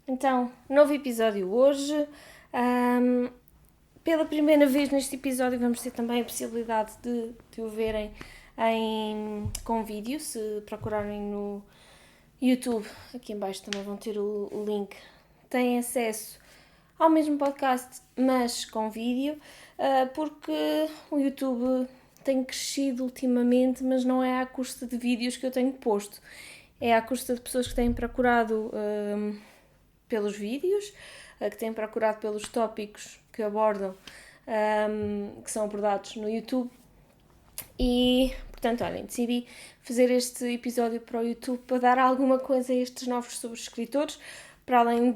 Então, novo episódio hoje. Pela primeira vez neste episódio vamos ter também a possibilidade de o verem com vídeo, se procurarem no YouTube, aqui em baixo também vão ter o link. Têm acesso ao mesmo podcast, mas com vídeo, porque o YouTube tem crescido ultimamente, mas não é à custa de vídeos que eu tenho posto. É à custa de pessoas que têm procurado pelos vídeos, que têm procurado pelos tópicos que abordam, que são abordados no YouTube. E, portanto, olhem, decidi fazer este episódio para o YouTube para dar alguma coisa a estes novos subscritores, para além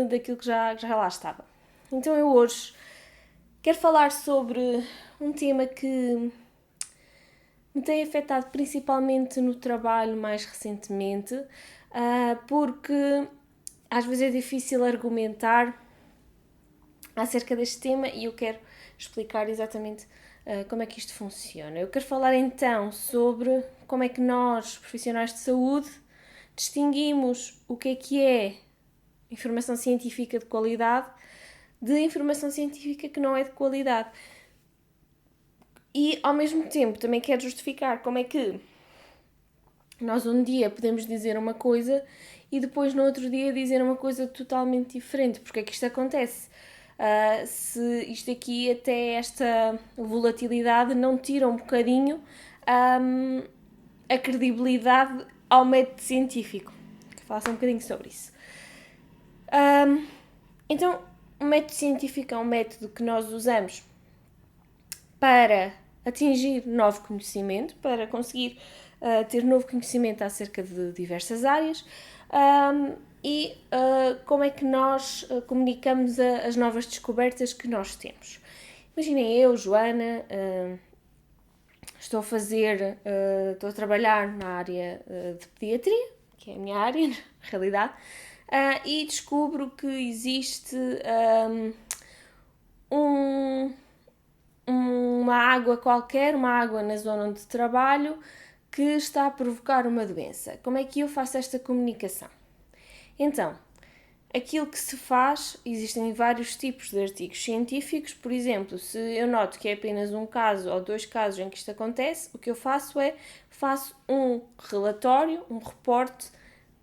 daquilo que já lá estava. Então eu hoje quero falar sobre um tema que me tem afetado principalmente no trabalho mais recentemente, porque às vezes é difícil argumentar acerca deste tema e eu quero explicar exatamente como é que isto funciona. Eu quero falar então sobre como é que nós, profissionais de saúde, distinguimos o que é informação científica de qualidade de informação científica que não é de qualidade. E, ao mesmo tempo, também quero justificar como é que nós um dia podemos dizer uma coisa e depois no outro dia dizer uma coisa totalmente diferente. Porque é que isto acontece? Se isto aqui, até esta volatilidade, não tira um bocadinho a credibilidade ao método científico. Quero falar só um bocadinho sobre isso. Então, o método científico é um método que nós usamos para atingir novo conhecimento, para conseguir ter novo conhecimento acerca de diversas áreas e como é que nós comunicamos as novas descobertas que nós temos. Imaginem eu, Joana, estou a trabalhar na área de pediatria, que é a minha área, na realidade, e descubro que existe uma água qualquer, uma água na zona onde trabalho, que está a provocar uma doença. Como é que eu faço esta comunicação? Então, aquilo que se faz, existem vários tipos de artigos científicos. Por exemplo, se eu noto que é apenas um caso ou dois casos em que isto acontece, o que eu faço é, faço um relatório, um reporte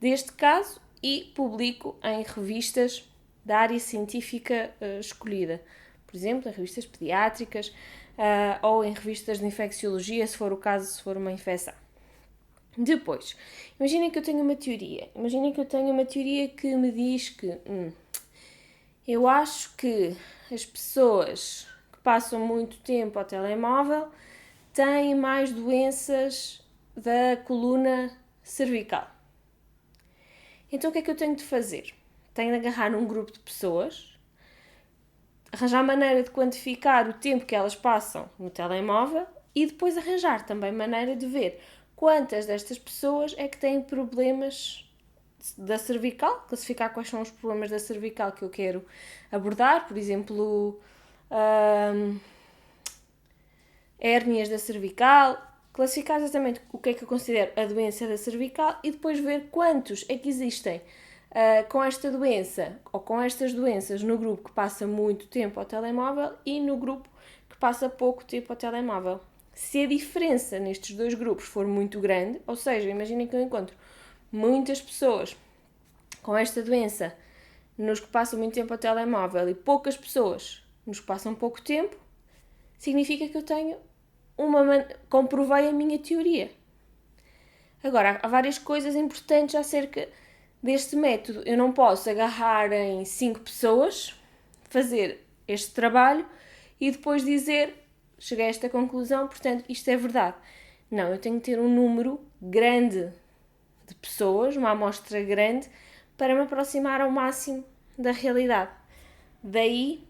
deste caso e publico em revistas da área científica escolhida. Por exemplo, em revistas pediátricas ou em revistas de infecciologia, se for o caso, se for uma infecção. Depois, imaginem que eu tenho uma teoria. Imaginem que eu tenho uma teoria que me diz que eu acho que as pessoas que passam muito tempo ao telemóvel têm mais doenças da coluna cervical. Então o que é que eu tenho de fazer? Tenho de agarrar num grupo de pessoas, arranjar maneira de quantificar o tempo que elas passam no telemóvel e depois arranjar também maneira de ver quantas destas pessoas é que têm problemas da cervical, classificar quais são os problemas da cervical que eu quero abordar, por exemplo, hérnias da cervical, classificar exatamente o que é que eu considero a doença da cervical e depois ver quantos é que existem com esta doença ou com estas doenças no grupo que passa muito tempo ao telemóvel e no grupo que passa pouco tempo ao telemóvel. Se a diferença nestes dois grupos for muito grande, ou seja, imaginem que eu encontro muitas pessoas com esta doença nos que passam muito tempo ao telemóvel e poucas pessoas nos que passam pouco tempo, significa que eu tenho comprovei a minha teoria. Agora, há várias coisas importantes acerca deste método. Eu não posso agarrar em 5 pessoas, fazer este trabalho e depois dizer, cheguei a esta conclusão, portanto, isto é verdade. Não, eu tenho que ter um número grande de pessoas, uma amostra grande, para me aproximar ao máximo da realidade. Daí,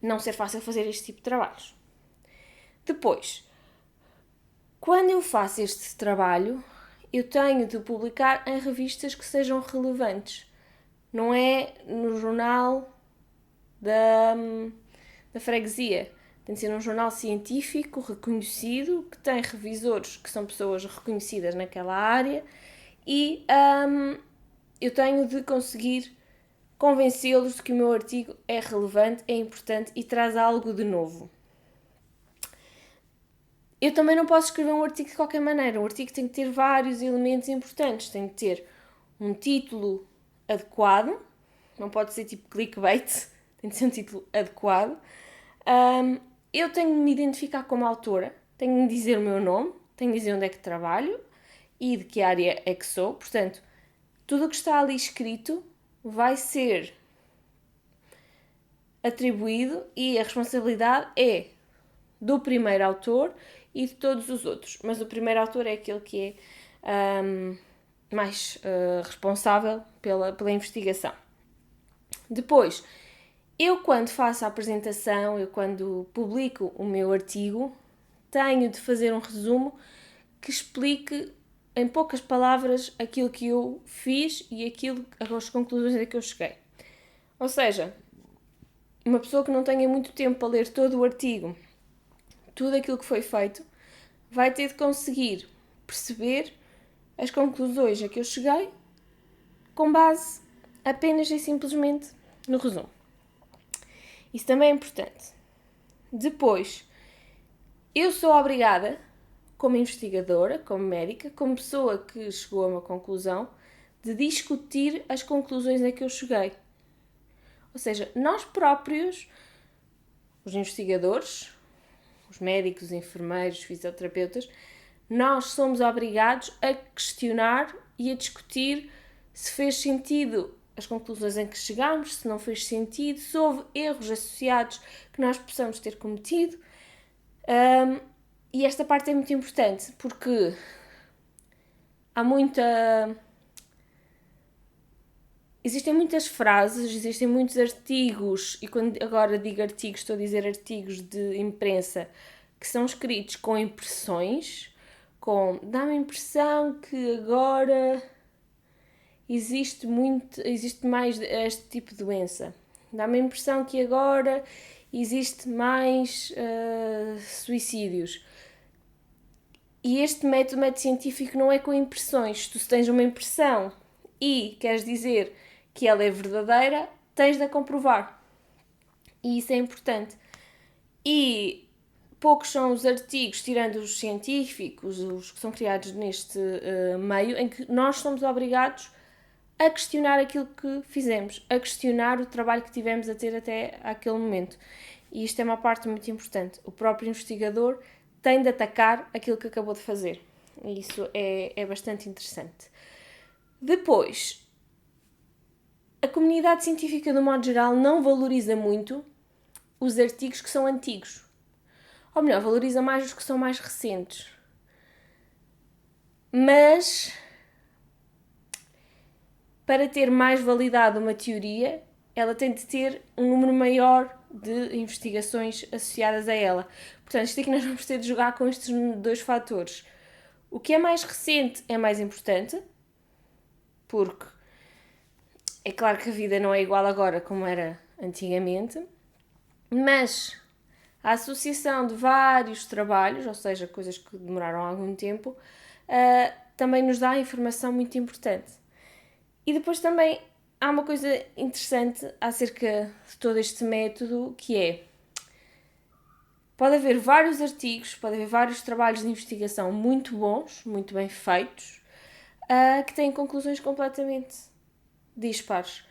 não ser fácil fazer este tipo de trabalhos. Depois, quando eu faço este trabalho, eu tenho de publicar em revistas que sejam relevantes. Não é no jornal da freguesia. Tem de ser um jornal científico, reconhecido, que tem revisores que são pessoas reconhecidas naquela área e eu tenho de conseguir convencê-los de que o meu artigo é relevante, é importante e traz algo de novo. Eu também não posso escrever um artigo de qualquer maneira. Um artigo tem que ter vários elementos importantes. Tem que ter um título adequado. Não pode ser tipo clickbait. Tem que ser um título adequado. Eu tenho de me identificar como autora. Tenho de me dizer o meu nome. Tenho de dizer onde é que trabalho. E de que área é que sou. Portanto, tudo o que está ali escrito vai ser atribuído e a responsabilidade é do primeiro autor e de todos os outros. Mas o primeiro autor é aquele que é mais responsável pela investigação. Depois, eu quando faço a apresentação, eu quando publico o meu artigo, tenho de fazer um resumo que explique em poucas palavras aquilo que eu fiz e as conclusões a que eu cheguei. Ou seja, uma pessoa que não tenha muito tempo para ler todo o artigo, tudo aquilo que foi feito, vai ter de conseguir perceber as conclusões a que eu cheguei com base apenas e simplesmente no resumo. Isso também é importante. Depois, eu sou obrigada, como investigadora, como médica, como pessoa que chegou a uma conclusão, de discutir as conclusões a que eu cheguei. Ou seja, nós próprios, os investigadores, os médicos, os enfermeiros, os fisioterapeutas, nós somos obrigados a questionar e a discutir se fez sentido as conclusões em que chegámos, se não fez sentido, se houve erros associados que nós possamos ter cometido. E esta parte é muito importante porque existem muitas frases, existem muitos artigos, e quando agora digo artigos, estou a dizer artigos de imprensa, que são escritos com impressões, dá-me a impressão que agora existe mais este tipo de doença. Dá-me a impressão que agora existe mais suicídios. E este método científico não é com impressões. Se tu tens uma impressão e queres dizer que ela é verdadeira, tens de a comprovar. E isso é importante. E poucos são os artigos, tirando os científicos, os que são criados neste meio, em que nós somos obrigados a questionar aquilo que fizemos, a questionar o trabalho que tivemos a ter até aquele momento. E isto é uma parte muito importante. O próprio investigador tem de atacar aquilo que acabou de fazer. E isso é bastante interessante. Depois, a comunidade científica, de modo geral, não valoriza muito os artigos que são antigos. Ou melhor, valoriza mais os que são mais recentes. Mas, para ter mais validade uma teoria, ela tem de ter um número maior de investigações associadas a ela. Portanto, isto aqui nós vamos ter de jogar com estes dois fatores. O que é mais recente é mais importante, porque é claro que a vida não é igual agora como era antigamente, mas a associação de vários trabalhos, ou seja, coisas que demoraram algum tempo, também nos dá informação muito importante. E depois também há uma coisa interessante acerca de todo este método, que é: pode haver vários artigos, pode haver vários trabalhos de investigação muito bons, muito bem feitos, que têm conclusões completamente dispares.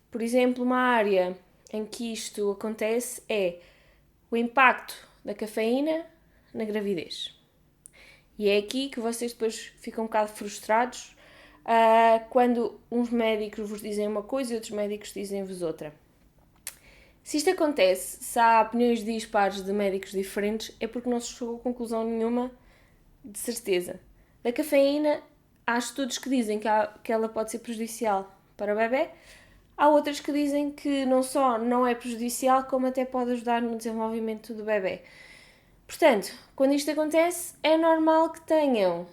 Por exemplo, uma área em que isto acontece é o impacto da cafeína na gravidez. E é aqui que vocês depois ficam um bocado frustrados quando uns médicos vos dizem uma coisa e outros médicos dizem-vos outra. Se isto acontece, se há opiniões dispares de médicos diferentes, é porque não se chegou a conclusão nenhuma de certeza. Da cafeína, há estudos que dizem que ela pode ser prejudicial para o bebê. Há outros que dizem que não só não é prejudicial, como até pode ajudar no desenvolvimento do bebê. Portanto, quando isto acontece, é normal que tenham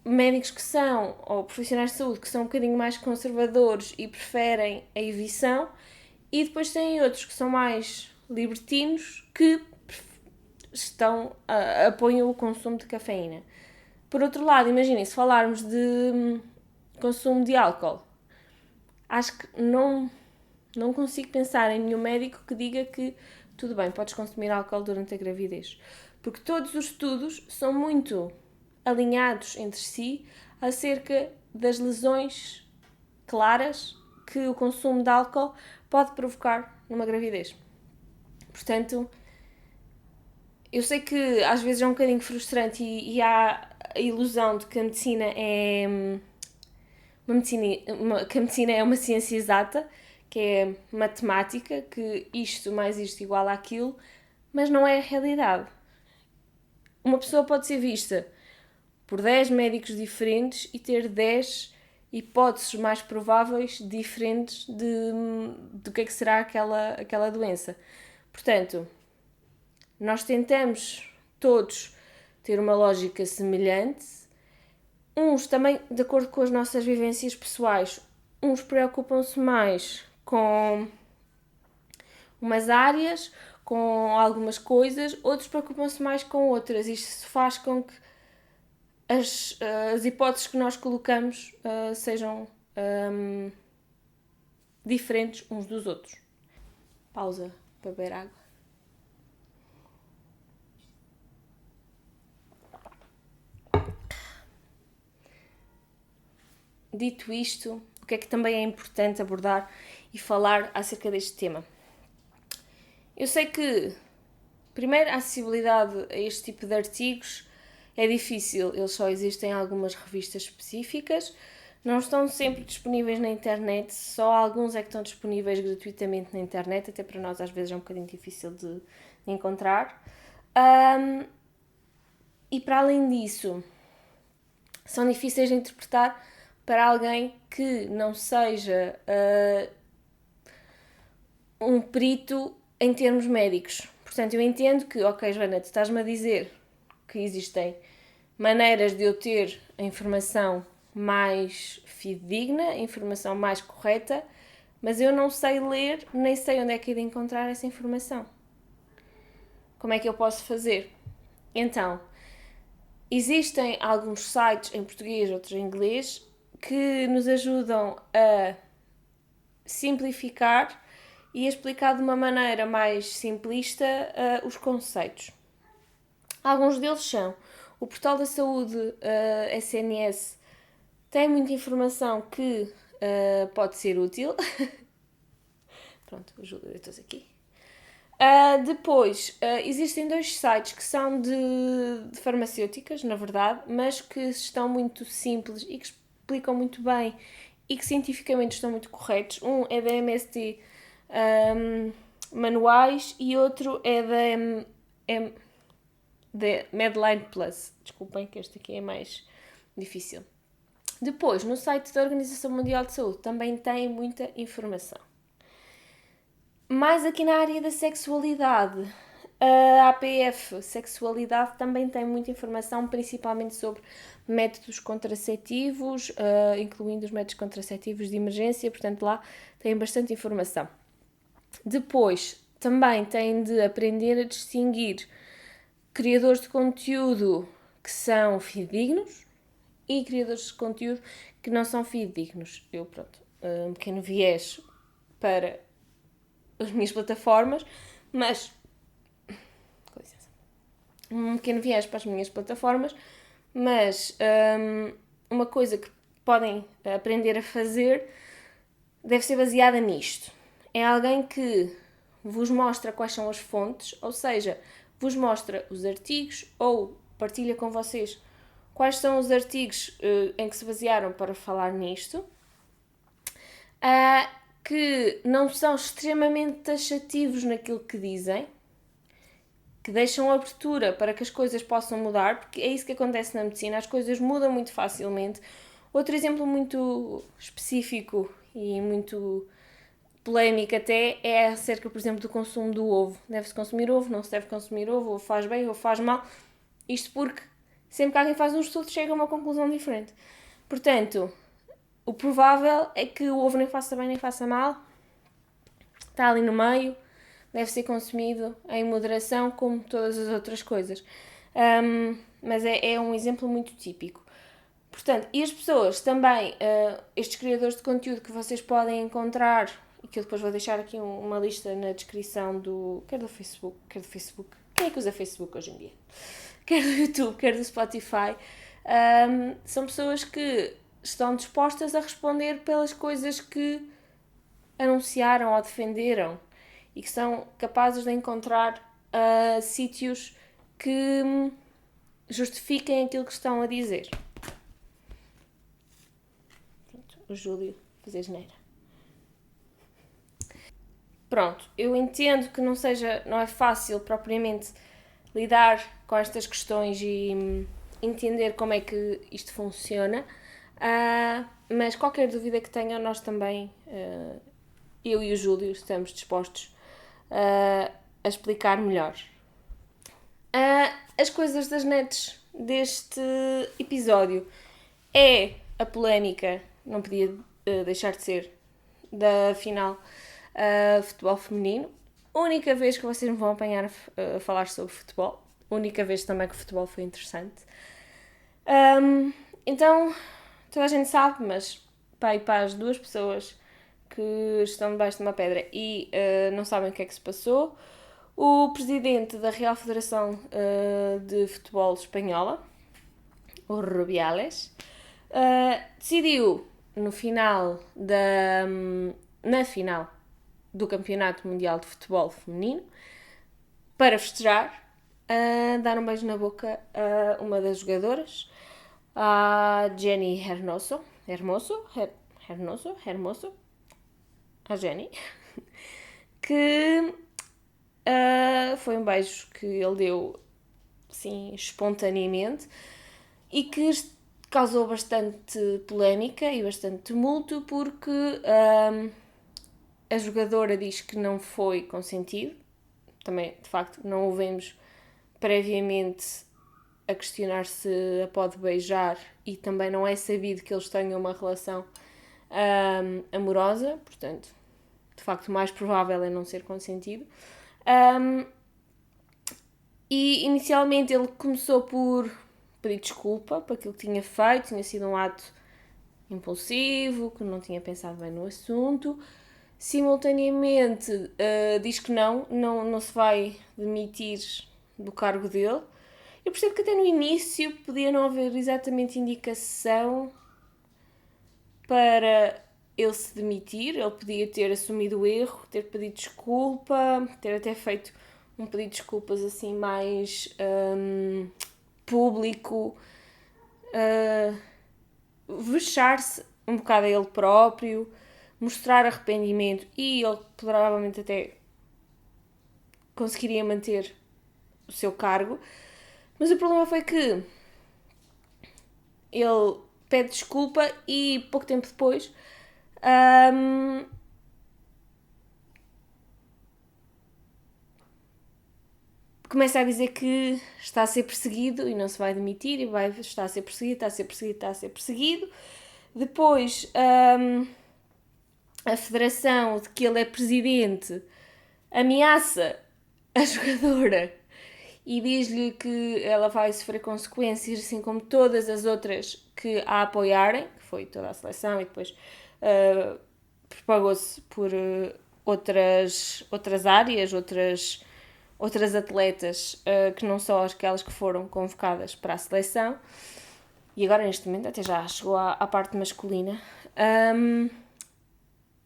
médicos que são, ou profissionais de saúde, que são um bocadinho mais conservadores e preferem a evição, e depois têm outros que são mais libertinos que apoiam o consumo de cafeína. Por outro lado, imaginem, se falarmos de consumo de álcool, acho que não Não consigo pensar em nenhum médico que diga que tudo bem, podes consumir álcool durante a gravidez. Porque todos os estudos são muito alinhados entre si acerca das lesões claras que o consumo de álcool pode provocar numa gravidez. Portanto, eu sei que às vezes é um bocadinho frustrante e há a ilusão de que a medicina é que a medicina é uma ciência exata, que é matemática, que isto mais isto igual àquilo, mas não é a realidade. Uma pessoa pode ser vista por 10 médicos diferentes e ter 10 hipóteses mais prováveis diferentes do que é que será aquela doença. Portanto, nós tentamos todos ter uma lógica semelhante, uns também de acordo com as nossas vivências pessoais, uns preocupam-se mais com umas áreas, com algumas coisas, outros preocupam-se mais com outras. Isto faz com que as hipóteses que nós colocamos sejam diferentes uns dos outros. Pausa para beber água. Dito isto, o que é que também é importante abordar e falar acerca deste tema? Eu sei que, primeiro, a acessibilidade a este tipo de artigos é difícil. Eles só existem em algumas revistas específicas, não estão sempre disponíveis na internet, só alguns é que estão disponíveis gratuitamente na internet, até para nós às vezes é um bocadinho difícil de encontrar. E para além disso, são difíceis de interpretar para alguém que não seja um perito em termos médicos. Portanto, eu entendo que, ok, Joana, tu estás-me a dizer que existem maneiras de eu ter a informação mais fidedigna, a informação mais correta, mas eu não sei ler, nem sei onde é que é de encontrar essa informação. Como é que eu posso fazer? Então, existem alguns sites em português, outros em inglês, que nos ajudam a simplificar e a explicar de uma maneira mais simplista os conceitos. Alguns deles são o Portal da Saúde SNS, tem muita informação que pode ser útil. Pronto, ajuda, eu estou aqui. Depois, existem 2 sites que são de farmacêuticas, na verdade, mas que estão muito simples e que explicam muito bem e que cientificamente estão muito corretos. Um é da MSD Manuais e outro é da Medline Plus. Desculpem que este aqui é mais difícil. Depois, no site da Organização Mundial de Saúde também tem muita informação. Mais aqui na área da sexualidade, a APF Sexualidade também tem muita informação, principalmente sobre métodos contraceptivos, incluindo os métodos contraceptivos de emergência, portanto lá tem bastante informação. Depois, também tem de aprender a distinguir criadores de conteúdo que são fidedignos e criadores de conteúdo que não são fidedignos. Eu, um pequeno viés para as minhas plataformas, mas com licença, um pequeno viés para as minhas plataformas, mas uma coisa que podem aprender a fazer deve ser baseada nisto. É alguém que vos mostra quais são as fontes, ou seja, vos mostra os artigos ou partilha com vocês quais são os artigos em que se basearam para falar nisto, que não são extremamente taxativos naquilo que dizem, que deixam abertura para que as coisas possam mudar, porque é isso que acontece na medicina, as coisas mudam muito facilmente. Outro exemplo muito específico e muito polémico até é acerca, por exemplo, do consumo do ovo. Deve-se consumir ovo, não se deve consumir ovo, ou faz bem ou faz mal. Isto porque sempre que alguém faz um estudo chega a uma conclusão diferente. Portanto, o provável é que o ovo nem faça bem nem faça mal, está ali no meio, deve ser consumido em moderação como todas as outras coisas. Mas é um exemplo muito típico. Portanto, e as pessoas também, estes criadores de conteúdo que vocês podem encontrar e que eu depois vou deixar aqui uma lista na descrição quer do Facebook, quem é que usa Facebook hoje em dia? Quer do YouTube, quer do Spotify, são pessoas que estão dispostas a responder pelas coisas que anunciaram ou defenderam e que são capazes de encontrar sítios que justifiquem aquilo que estão a dizer. Pronto, o Júlio fazer geneira. Pronto, eu entendo que não é fácil propriamente lidar com estas questões e entender como é que isto funciona, mas qualquer dúvida que tenham, nós também, eu e o Júlio, estamos dispostos a explicar melhor. As coisas das nets deste episódio é a polémica, não podia deixar de ser, da final futebol feminino. Única vez que vocês me vão apanhar a falar sobre futebol. Única vez também que o futebol foi interessante. Então, toda a gente sabe, mas para as duas pessoas que estão debaixo de uma pedra e não sabem o que é que se passou, o presidente da Real Federação de Futebol Espanhola, o Rubiales, decidiu na final do Campeonato Mundial de Futebol Feminino, para festejar, dar um beijo na boca a uma das jogadoras, a Jenny Hermoso, a Jenny, que foi um beijo que ele deu, assim, espontaneamente, e que causou bastante polémica e bastante tumulto, porque a jogadora diz que não foi consentido. Também, de facto, não o vemos previamente a questionar se a pode beijar, e também não é sabido que eles tenham uma relação amorosa, portanto, de facto, o mais provável é não ser consentido. E inicialmente ele começou por pedir desculpa por aquilo que tinha feito, tinha sido um ato impulsivo, que não tinha pensado bem no assunto. Simultaneamente diz que não se vai demitir do cargo dele. Eu percebo que até no início podia não haver exatamente indicação para ele se demitir. Ele podia ter assumido o erro, ter pedido desculpa, ter até feito um pedido de desculpas assim mais público, vexar-se um bocado a ele próprio, mostrar arrependimento, e ele provavelmente até conseguiria manter o seu cargo. Mas o problema foi que ele pede desculpa e pouco tempo depois começa a dizer que está a ser perseguido e não se vai demitir, e está a ser perseguido. Depois a federação de que ele é presidente ameaça a jogadora e diz-lhe que ela vai sofrer consequências, assim como todas as outras que a apoiarem, que foi toda a seleção, e depois propagou-se por outras áreas, outras atletas que não só aquelas que foram convocadas para a seleção. E agora, neste momento, até já chegou à parte masculina.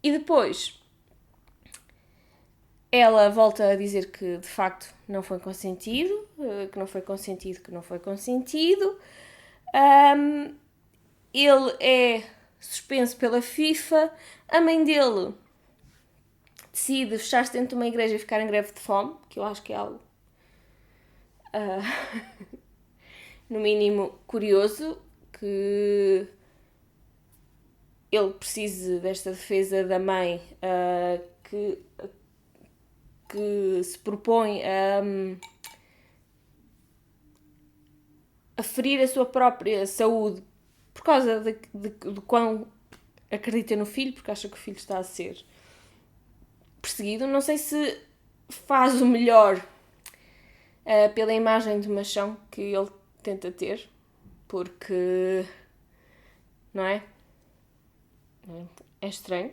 E depois ela volta a dizer que, de facto, não foi consentido, que não foi consentido. Ele é suspenso pela FIFA. A mãe dele decide fechar-se dentro de uma igreja e ficar em greve de fome, que eu acho que é algo no mínimo curioso, que ele precise desta defesa da mãe que se propõe a ferir a sua própria saúde por causa de quão acredita no filho, porque acha que o filho está a ser perseguido. Não sei se faz o melhor pela imagem de machão que ele tenta ter, porque não é? É estranho.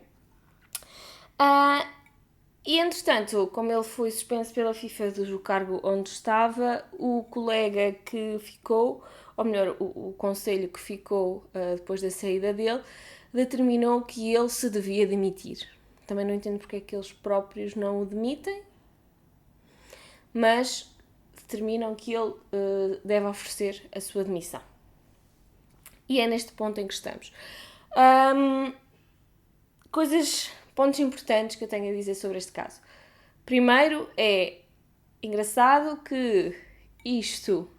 E, entretanto, como ele foi suspenso pela FIFA do cargo onde estava, o colega que ficou, ou melhor, o conselho que ficou depois da saída dele, determinou que ele se devia demitir. Também não entendo porque é que eles próprios não o demitem, mas determinam que ele deve oferecer a sua demissão. E é neste ponto em que estamos. Pontos importantes que eu tenho a dizer sobre este caso. Primeiro é engraçado que isto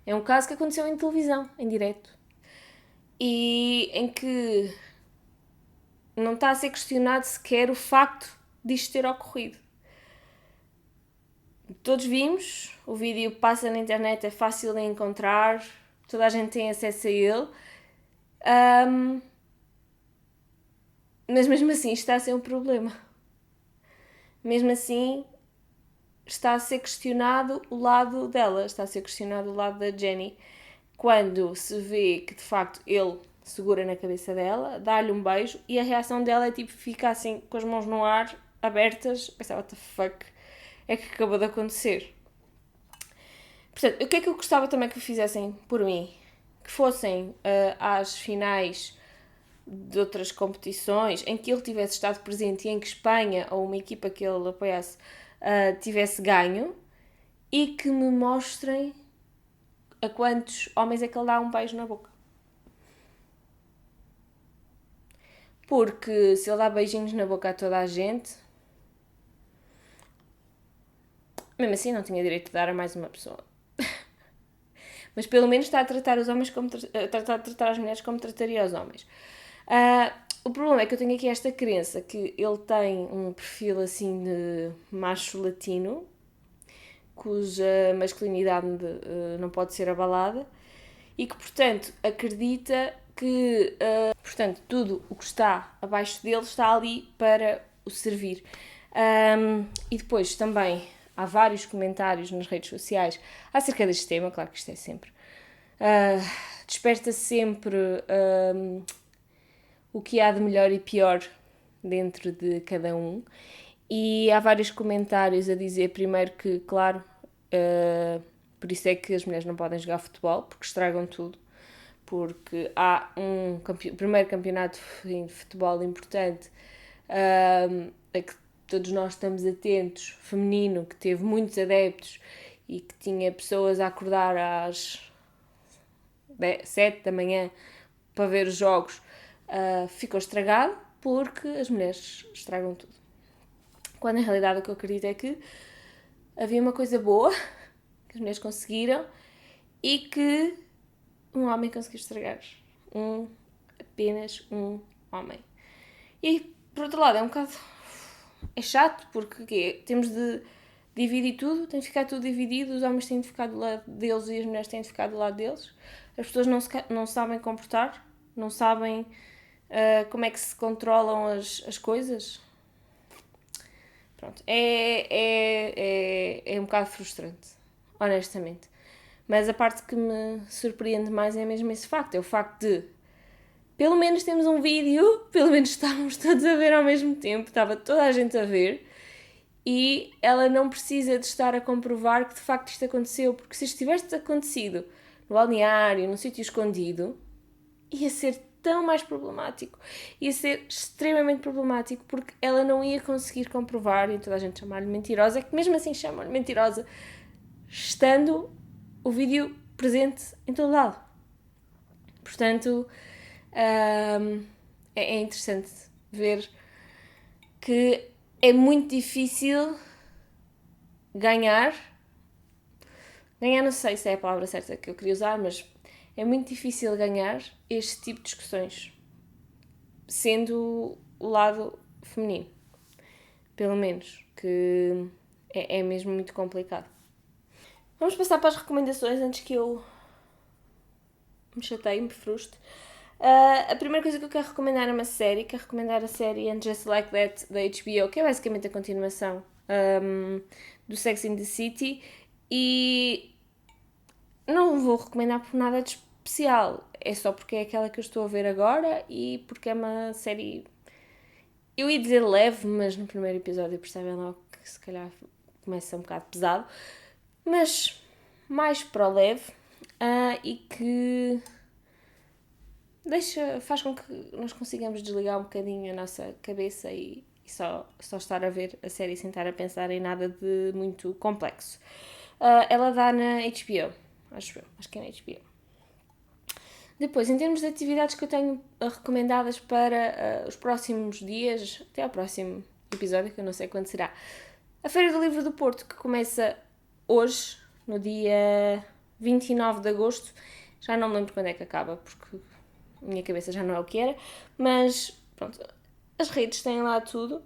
é um caso que aconteceu em televisão, em direto, e em que não está a ser questionado sequer o facto disto ter ocorrido. Todos vimos, o vídeo passa na internet, é fácil de encontrar, toda a gente tem acesso a ele, mas mesmo assim está a ser um problema. Mesmo assim está a ser questionado o lado dela, está a ser questionado o lado da Jenny, quando se vê que de facto ele segura na cabeça dela, dá-lhe um beijo e a reação dela é tipo ficar assim com as mãos no ar, abertas, pensar what the fuck é que acabou de acontecer. Portanto, o que é que eu gostava também que fizessem por mim? Que fossem às finais de outras competições em que ele tivesse estado presente e em que Espanha ou uma equipa que ele apoiasse tivesse ganho e que me mostrem a quantos homens é que ele dá um beijo na boca. Porque se ele dá beijinhos na boca a toda a gente, mesmo assim não tinha direito de dar a mais uma pessoa. Mas pelo menos está a tratar os homens como a tratar as mulheres como trataria os homens. O problema é que eu tenho aqui esta crença que ele tem um perfil assim de macho latino, cuja masculinidade não pode ser abalada, e que, portanto, acredita que portanto, tudo o que está abaixo dele está ali para o servir. E depois também há vários comentários nas redes sociais acerca deste tema, claro que isto é sempre. Desperta sempre o que há de melhor e pior dentro de cada um. E há vários comentários a dizer, primeiro, que, claro, por isso é que as mulheres não podem jogar futebol, porque estragam tudo. Porque há um primeiro campeonato de futebol importante a que todos nós estamos atentos, feminino, que teve muitos adeptos e que tinha pessoas a acordar às 7 da manhã para ver os jogos, ficou estragado porque as mulheres estragam tudo. Quando na realidade o que eu acredito é que havia uma coisa boa que as mulheres conseguiram e que um homem conseguiu estragar. Apenas um homem. E, por outro lado, é um bocado... É chato, porque temos de dividir tudo, tem de ficar tudo dividido, os homens têm de ficar do lado deles e as mulheres têm de ficar do lado deles. As pessoas não sabem comportar, não sabem como é que se controlam as coisas. Pronto, é um bocado frustrante, honestamente. Mas a parte que me surpreende mais é mesmo esse facto. É o facto de, pelo menos temos um vídeo, pelo menos estávamos todos a ver ao mesmo tempo, estava toda a gente a ver, e ela não precisa de estar a comprovar que de facto isto aconteceu, porque se isto tivesse acontecido no balneário, num sítio escondido, ia ser tão mais problemático, ia ser extremamente problemático, porque ela não ia conseguir comprovar, e toda a gente chamar-lhe mentirosa, é que mesmo assim chamam-lhe mentirosa, estando o vídeo presente em todo lado. Portanto, é interessante ver que é muito difícil ganhar, não sei se é a palavra certa que eu queria usar, mas é muito difícil ganhar este tipo de discussões, sendo o lado feminino, pelo menos, que é mesmo muito complicado. Vamos passar para as recomendações antes que eu me chateie, me frustre. A primeira coisa que eu quero recomendar é uma série. Quero recomendar a série And Just Like That da HBO, que é basicamente a continuação do Sex and the City. E não vou recomendar por nada de especial. É só porque é aquela que eu estou a ver agora e porque é uma série eu ia dizer leve, mas no primeiro episódio percebem logo que se calhar começa um bocado pesado, mas mais para o leve, e que faz com que nós consigamos desligar um bocadinho a nossa cabeça e só estar a ver a série sem estar a pensar em nada de muito complexo. Ela dá na HBO, acho que é na HBO. Depois, em termos de atividades que eu tenho recomendadas para os próximos dias, até ao próximo episódio, que eu não sei quando será, a Feira do Livro do Porto, que começa hoje, no dia 29 de agosto, já não me lembro quando é que acaba, porque a minha cabeça já não é o que era, mas pronto, as redes têm lá tudo.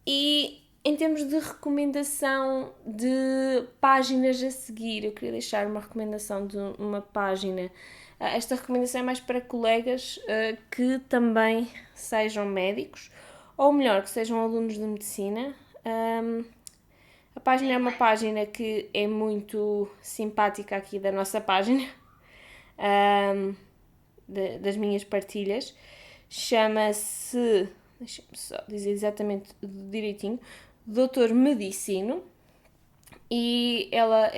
E em termos de recomendação de páginas a seguir, eu queria deixar uma recomendação de uma página. Esta recomendação é mais para colegas que também sejam médicos, ou melhor, que sejam alunos de medicina. A página é uma página que é muito simpática aqui da nossa página, das minhas partilhas. Chama-se, deixa-me só dizer exatamente direitinho, Doutor Medicino, e ela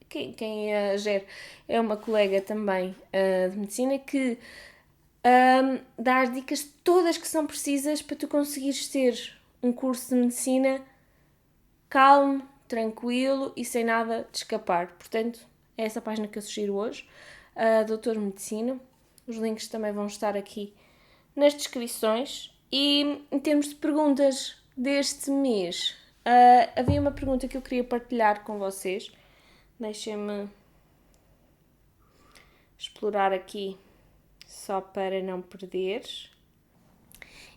quem a gera é uma colega também de medicina que dá as dicas todas que são precisas para tu conseguires ter um curso de medicina calmo, tranquilo e sem nada de escapar. Portanto, é essa página que eu sugiro hoje, Doutor Medicino. Os links também vão estar aqui nas descrições. E em termos de perguntas deste mês, havia uma pergunta que eu queria partilhar com vocês. Deixem-me explorar aqui só para não perder.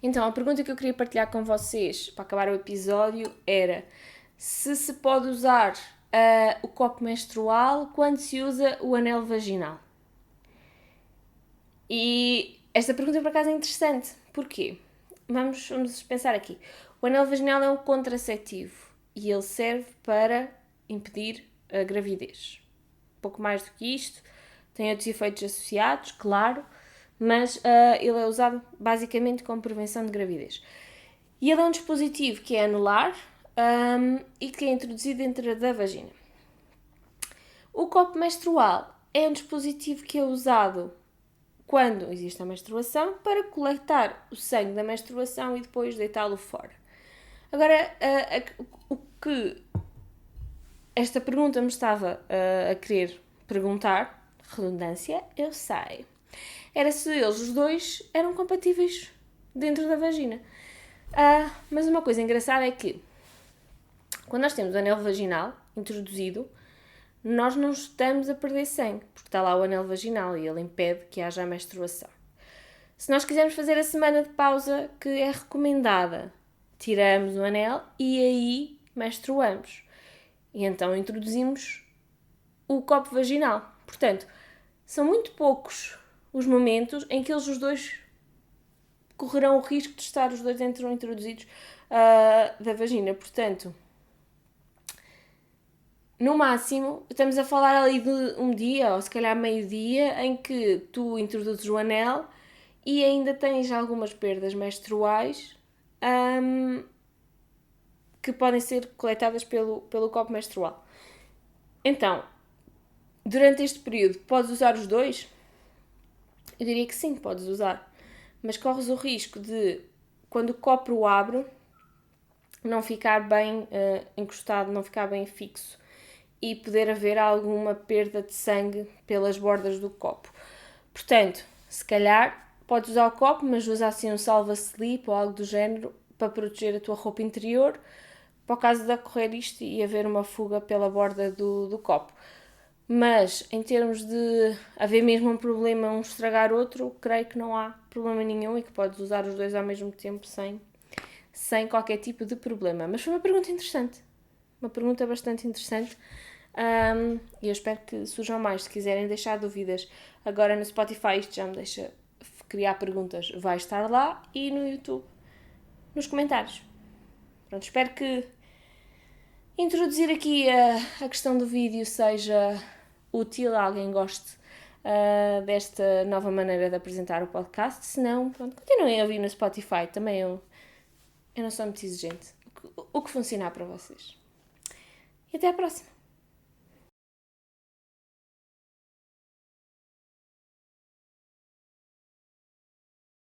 Então, a pergunta que eu queria partilhar com vocês para acabar o episódio era se pode usar o copo menstrual quando se usa o anel vaginal. E esta pergunta por acaso é interessante. Porquê? Vamos pensar aqui. O anel vaginal é um contraceptivo e ele serve para impedir a gravidez. Pouco mais do que isto. Tem outros efeitos associados, claro, mas ele é usado basicamente como prevenção de gravidez. E ele é um dispositivo que é anular e que é introduzido dentro da vagina. O copo menstrual é um dispositivo que é usado quando existe a menstruação para coletar o sangue da menstruação e depois deitá-lo fora. Agora, o que esta pergunta me estava a querer perguntar, redundância, eu sei, era se eles, os dois, eram compatíveis dentro da vagina. Mas uma coisa engraçada é que, quando nós temos o anel vaginal introduzido, nós não estamos a perder sangue, porque está lá o anel vaginal e ele impede que haja a menstruação. Se nós quisermos fazer a semana de pausa que é recomendada, tiramos o anel e aí menstruamos. E então introduzimos o copo vaginal. Portanto, são muito poucos os momentos em que eles os dois correrão o risco de estar os dois dentro introduzidos da vagina. Portanto, no máximo, estamos a falar ali de um dia, ou se calhar meio-dia, em que tu introduzes o anel e ainda tens algumas perdas menstruais que podem ser coletadas pelo copo menstrual. Então, durante este período, podes usar os dois? Eu diria que sim, podes usar. Mas corres o risco de, quando o copo o abre, não ficar bem encostado, não ficar bem fixo e poder haver alguma perda de sangue pelas bordas do copo. Portanto, se calhar, podes usar o copo, mas usa assim um salva-slip ou algo do género para proteger a tua roupa interior, para o caso de ocorrer isto e haver uma fuga pela borda do copo. Mas, em termos de haver mesmo um problema, um estragar outro, creio que não há problema nenhum e que podes usar os dois ao mesmo tempo sem qualquer tipo de problema. Mas foi uma pergunta interessante. Uma pergunta bastante interessante. E eu espero que surjam mais. Se quiserem deixar dúvidas agora no Spotify, isto já me deixa criar perguntas, vai estar lá, e no YouTube nos comentários. Pronto, espero que introduzir aqui a questão do vídeo seja útil, alguém goste desta nova maneira de apresentar o podcast. Se não, pronto, continuem a ouvir no Spotify. Também eu não sou muito exigente. O que funcionar para vocês. E até à próxima.